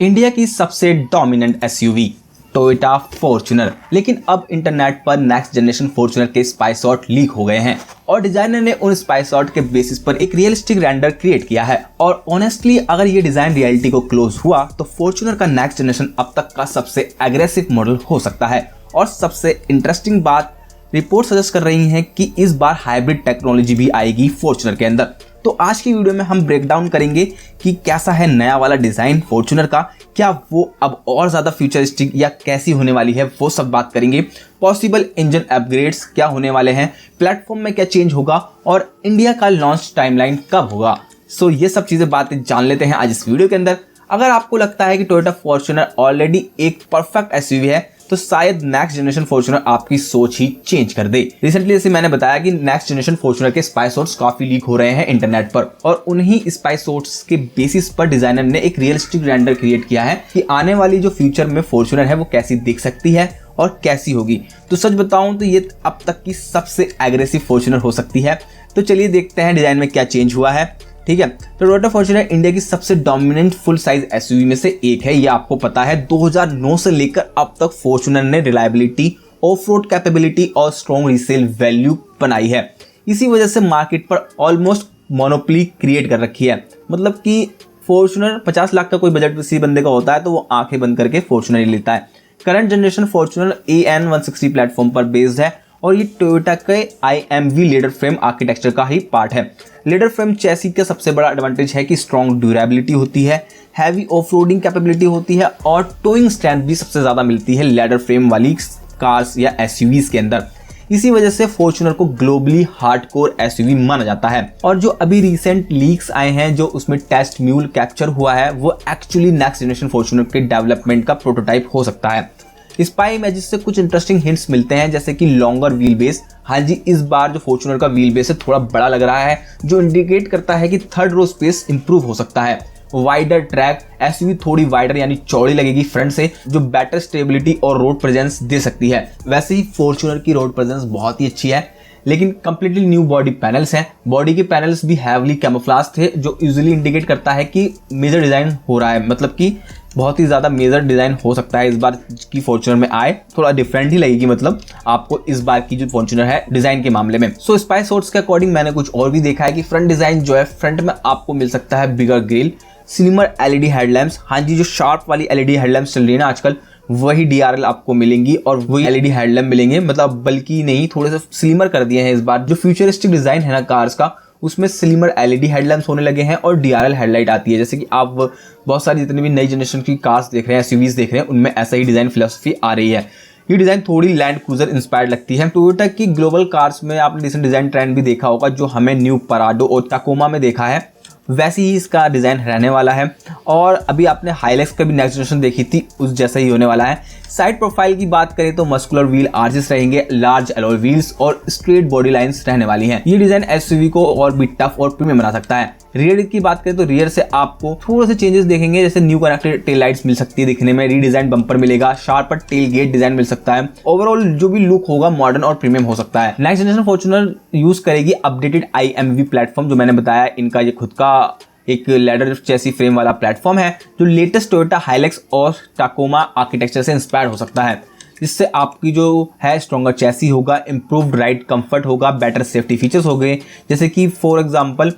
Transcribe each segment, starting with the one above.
India की सबसे dominant SUV Toyota Fortuner, लेकिन अब इंटरनेट पर नेक्स्ट जनरेशन फॉर्च्यूनर के स्पाई शॉट लीक हो गए हैं और डिजाइनर ने उन स्पाई शॉट के बेसिस पर एक रियलिस्टिक रेंडर क्रिएट किया है। और ऑनेस्टली अगर ये डिजाइन रियलिटी को क्लोज हुआ तो फॉर्च्यूनर का नेक्स्ट जनरेशन अब तक का सबसे एग्रेसिव मॉडल हो सकता है। और सबसे इंटरेस्टिंग बात, रिपोर्ट सजेस्ट कर रही हैं कि इस बार हाइब्रिड टेक्नोलॉजी भी आएगी फॉर्च्यूनर के अंदर। तो आज की वीडियो में हम ब्रेक डाउन करेंगे कि कैसा है नया वाला डिजाइन फॉर्च्यूनर का, क्या वो अब और ज़्यादा फ्यूचरिस्टिक या कैसी होने वाली है, वो सब बात करेंगे। पॉसिबल इंजन अपग्रेड्स क्या होने वाले हैं, प्लेटफॉर्म में क्या चेंज होगा और इंडिया का लॉन्च टाइमलाइन कब होगा। सो ये सब चीज़ें बातें जान लेते हैं आज इस वीडियो के अंदर। अगर आपको लगता है कि टोयोटा फॉर्च्यूनर ऑलरेडी एक परफेक्ट एसयूवी है तो शायद नेक्स्ट जनरेशन फॉर्च्यूनर आपकी सोच ही चेंज कर दे। रिसेंटली जैसे मैंने बताया कि नेक्स्ट जनरेशन फॉर्च्यूनर के स्पाई शॉट्स काफी लीक हो रहे हैं इंटरनेट पर और उन्हीं स्पाई शॉट्स के बेसिस पर डिजाइनर ने एक रियलिस्टिक रेंडर क्रिएट किया है कि आने वाली जो फ्यूचर में फॉर्च्यूनर है वो कैसी दिख सकती है और कैसी होगी। तो सच बताऊं तो ये अब तक की सबसे एग्रेसिव फॉर्च्यूनर हो सकती है। तो चलिए देखते हैं डिजाइन में क्या चेंज हुआ है। ठीक है, तो टोयोटा फॉर्च्यूनर इंडिया की सबसे डोमिनेंट फुल साइज एसयूवी में से एक है, ये आपको पता है। 2009 से लेकर अब तक फॉर्च्यूनर ने रिलायबिलिटी, ऑफ रोड कैपेबिलिटी और स्ट्रॉन्ग रीसेल वैल्यू बनाई है। इसी वजह से मार्केट पर ऑलमोस्ट मोनोपोली क्रिएट कर रखी है। मतलब कि फॉर्च्यूनर 50 लाख का कोई बजट किसी बंदे का होता है तो वो आंखें बंद करके फॉर्च्यूनर ही लेता है। Current generation Fortuner AN160 platform पर बेस्ड है और ये टोयोटा के IMV लेडर फ्रेम आर्किटेक्चर का ही पार्ट है। लेडर फ्रेम चैसी का सबसे बड़ा एडवांटेज है कि स्ट्रॉन्ग ड्यूरेबिलिटी होती है, हैवी ऑफ रोडिंग कैपेबिलिटी होती है और टोइंग स्ट्रेंथ भी सबसे ज़्यादा मिलती है लेडर फ्रेम वाली कार्स या एसयूवीज के अंदर। इसी वजह से फॉर्च्यूनर को ग्लोबली हार्डकोर एसयूवी माना जाता है। और जो अभी रिसेंट लीक्स आए हैं जो उसमें टेस्ट म्यूल कैप्चर हुआ है वो एक्चुअली नेक्स्ट जनरेशन फॉर्च्यूनर के डेवलपमेंट का प्रोटोटाइप हो सकता है। स्पाई इमेजेस से कुछ इंटरेस्टिंग हिंट्स मिलते हैं जैसे कि लॉन्गर व्हील बेस। हाँ जी, इस बार जो फॉर्च्यूनर का व्हील बेस है थोड़ा बड़ा लग रहा है जो इंडिकेट करता है कि थर्ड रो स्पेस इंप्रूव हो सकता है। वाइडर ट्रैक, एसयूवी थोड़ी वाइडर यानी चौड़ी लगेगी फ्रंट से जो बेटर स्टेबिलिटी और रोड प्रेजेंस दे सकती है। वैसे ही फॉर्च्यूनर की रोड प्रेजेंस बहुत ही अच्छी है, लेकिन कंप्लीटली न्यू बॉडी पैनल्स हैं। बॉडी के पैनल्स भी हैवली कैमोफ्लेज थे जो यूजुअली इंडिकेट करता है कि मेजर डिजाइन हो रहा है, मतलब कि बहुत ही ज़्यादा मेजर डिज़ाइन हो सकता है इस बार की फॉर्च्यूनर में आए। थोड़ा डिफरेंट ही लगेगी मतलब आपको इस बार की जो फॉर्च्यूनर है डिज़ाइन के मामले में। सो स्पाई शॉट्स के अकॉर्डिंग मैंने कुछ और भी देखा है कि फ्रंट डिज़ाइन जो है, फ्रंट में आपको मिल सकता है बिगर ग्रिल, स्लिमर LED हेडलैम्प्स। हाँ जी, जो शार्प वाली LED हेडलैम्प्स चल रही है ना आजकल, वही DRL आपको मिलेंगी और वही LED हेडलैम्प मिलेंगे, मतलब बल्कि नहीं, थोड़े से स्लिमर कर दिए हैं इस बार। जो फ्यूचरिस्टिक डिज़ाइन है ना कार्स का, उसमें स्लिमर LED हेडलैम्प्स होने लगे हैं और DRL हेडलाइट आती है। जैसे कि आप बहुत सारी जितनी भी नई जनरेशन की कार्स देख रहे हैं, एसयूवीज देख रहे हैं, उनमें ऐसा ही डिज़ाइन फिलॉसफी आ रही है। ये डिज़ाइन थोड़ी लैंड क्रूजर इंस्पायर्ड लगती है। टोयोटा की ग्लोबल कार्स में आपने रिसेंट डिज़ाइन ट्रेंड भी देखा होगा जो हमें न्यू पराडो और टाकोमा में देखा है, वैसे ही इसका डिज़ाइन रहने वाला है। और अभी आपने हाइलेक्स का भी नेक्स्ट जनरेशन देखी थी, उस जैसा ही होने वाला है। साइड प्रोफाइल की बात करें तो मस्कुलर व्हील आर्चेस रहेंगे, लार्ज अलॉय व्हील्स और स्ट्रेट बॉडी लाइंस रहने वाली हैं। ये डिज़ाइन एसयूवी को और भी टफ और प्रीमियम बना सकता है। रियर की बात करें तो रियर से आपको थोड़े से चेंजेस देखेंगे, जैसे न्यू कनेक्टेड टेल लाइट्स मिल सकती है दिखने में, रीडिजाइन बम्पर मिलेगा, शार्पर टेल गेट डिजाइन मिल सकता है। ओवरऑल जो भी लुक होगा मॉडर्न और प्रीमियम हो सकता है। नेक्स्ट जनरेशन फॉर्च्यूनर यूज करेगी अपडेटेड IMV प्लेटफॉर्म, जो मैंने बताया इनका ये खुद का एक लेडर चैसी फ्रेम वाला प्लेटफॉर्म है जो लेटेस्ट टोयोटा हाइलेक्स और टाकोमा आर्किटेक्चर से इंस्पायर्ड हो सकता है। जिससे आपकी जो है स्ट्रॉन्गर चैसी होगा, इंप्रूव्ड राइड कंफर्ट होगा, बेटर सेफ्टी फीचर्स हो गए, जैसे कि फॉर एग्जांपल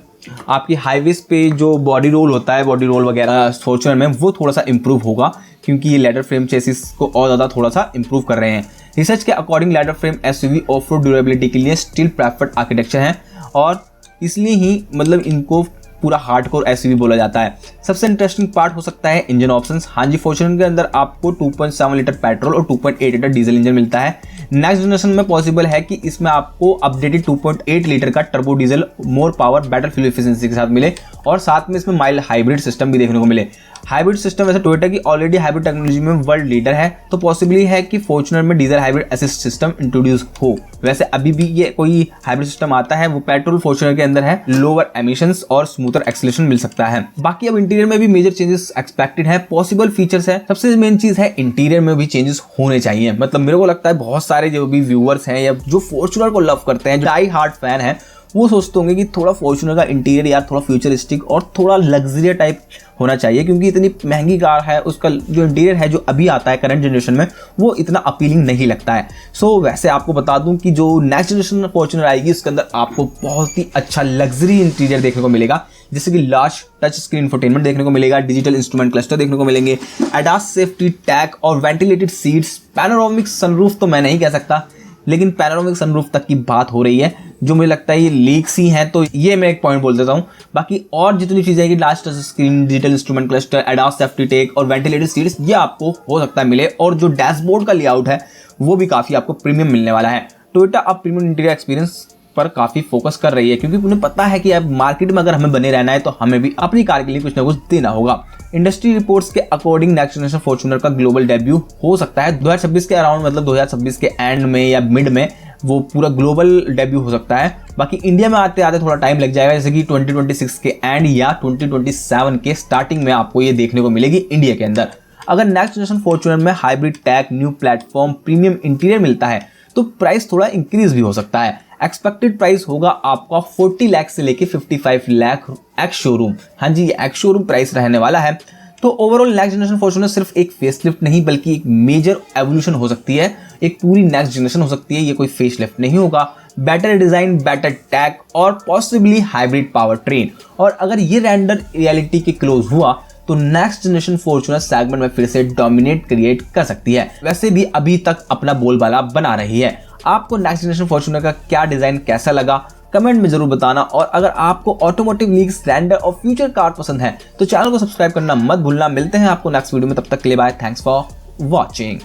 आपकी हाईवेज पे जो बॉडी रोल होता है, बॉडी रोल वगैरह फॉर्च्यूनर में वो थोड़ा सा इंप्रूव होगा क्योंकि ये लेडर फ्रेम चेसिस को और ज़्यादा थोड़ा सा इंप्रूव कर रहे हैं। रिसर्च के according ladder frame SUV of road durability के लिए स्टिल प्रेफर्ड आर्किटेक्चर है और इसलिए ही मतलब इनको पूरा हार्डकोर एसयूवी बोला जाता है। सबसे इंटरेस्टिंग पार्ट हो सकता है इंजन ऑप्शंस। हाँ जी, फॉर्च्यूनर के अंदर आपको 2.7 लीटर पेट्रोल और 2.8 लीटर डीजल इंजन मिलता है। नेक्स्ट जनरेशन में पॉसिबल है कि इसमें आपको अपडेटेड 2.8 लीटर का turbo diesel more power better fuel efficiency के साथ मिले और साथ में इसमें माइल्ड हाइब्रिड सिस्टम भी देखने को मिले। हाइब्रिड सिस्टम वैसे टोयोटा की ऑलरेडी हाइब्रिड टेक्नोलॉजी में वर्ल्ड लीडर है, तो पॉसिबली है कि फॉर्च्यूनर में diesel hybrid assist system introduce हो। वैसे अभी भी ये कोई हाइब्रिड सिस्टम आता है वो पेट्रोल फॉर्च्यूनर के अंदर है, लोअर एमिशंस और स्मूथर एक्सीलरेशन मिल सकता है। बाकी अब इंटीरियर में भी मेजर चेंजेस एक्सपेक्टेड है, पॉसिबल फीचर्स है। सबसे मेन चीज है इंटीरियर में भी चेंजेस होने चाहिए। मतलब मेरे को लगता है बहुत सारे जो भी व्यूअर्स हैं या जो फॉर्च्यूनर को लव करते हैं, जो डाई हार्ड फैन है, वो सोचते होंगे कि थोड़ा फॉर्च्यूनर का इंटीरियर यार थोड़ा फ्यूचरिस्टिक और थोड़ा लग्जरियस टाइप होना चाहिए, क्योंकि इतनी महंगी कार है, उसका जो इंटीरियर है जो अभी आता है करंट जनरेशन में वो इतना अपीलिंग नहीं लगता है। सो वैसे आपको बता दूं कि जो नेक्स्ट जनरेशन फॉर्च्यूनर आएगी उसके अंदर आपको बहुत ही अच्छा लग्जरी इंटीरियर देखने को मिलेगा, जैसे कि लार्ज टच स्क्रीन इंफोटेनमेंट देखने को मिलेगा, डिजिटल इंस्ट्रूमेंट क्लस्टर देखने को मिलेंगे, एडास सेफ्टी टैग और वेंटिलेटेड सीट्स, पैनोरामिक सनरूफ तो मैं नहीं कह सकता, लेकिन पैनोरामिक सनरूफ तक की बात हो रही है, जो मुझे लगता है ये लीक्स ही हैं, तो ये मैं एक पॉइंट बोल देता हूं। बाकी और जितनी चीजें हैं कि large touch screen, digital instrument cluster, ADAS safety tag और वेंटिलेटेड सीट्स, ये आपको हो सकता है मिले, और जो डैशबोर्ड का लेआउट है वो भी काफी आपको प्रीमियम मिलने वाला है। टोयोटा अब प्रीमियम इंटीरियर एक्सपीरियंस पर काफी फोकस कर रही है, क्योंकि उन्हें पता है कि अब मार्केट में अगर हमें बने रहना है तो हमें भी अपनी कार के लिए कुछ ना कुछ देना होगा। इंडस्ट्री रिपोर्ट्स के अकॉर्डिंग नेक्स्ट जनरेशन फॉर्च्यूनर का ग्लोबल डेब्यू हो सकता है 2026 के अराउंड, मतलब 2026 के एंड में या मिड में वो पूरा ग्लोबल डेब्यू हो सकता है। बाकी इंडिया में आते आते थोड़ा टाइम लग जाएगा, जैसे कि 2026 के एंड या 2027 के स्टार्टिंग में आपको ये देखने को मिलेगी इंडिया के अंदर। अगर नेक्स्ट जनरेशन फॉर्च्यूनर में hybrid tag, new platform, premium interior मिलता है तो प्राइस थोड़ा इंक्रीज भी हो सकता है। एक्सपेक्टेड प्राइस होगा आपका 40 लाख से लेके 55 लाख एक्स शोरूम। हाँ जी, एक्स शोरूम प्राइस रहने वाला है। तो ओवरऑल नेक्स्ट जनरेशन फॉर्च्यूनर सिर्फ एक फेसलिफ्ट नहीं बल्कि एक मेजर एवोल्यूशन हो सकती है, एक पूरी नेक्स्ट जनरेशन हो सकती है, ये कोई फेसलिफ्ट नहीं होगा। बेटर डिजाइन, बेटर टैग और पॉसिबली हाइब्रिड पावर ट्रेन, और अगर ये रेंडर रियलिटी के क्लोज हुआ तो नेक्स्ट जनरेशन फॉर्च्यूनर सेगमेंट में फिर से डोमिनेट क्रिएट कर सकती है। वैसे भी अभी तक अपना बोलबाला बना रही है। आपको नेक्स्ट जनरेशन फॉर्च्यूनर का क्या डिजाइन कैसा लगा कमेंट में जरूर बताना, और अगर आपको ऑटोमोटिव लीक्स, रेंडर और फ्यूचर कार पसंद है तो चैनल को सब्सक्राइब करना मत भूलना। मिलते हैं आपको नेक्स्ट वीडियो में, तब तक के लिए बाय, थैंक्स फॉर वॉचिंग।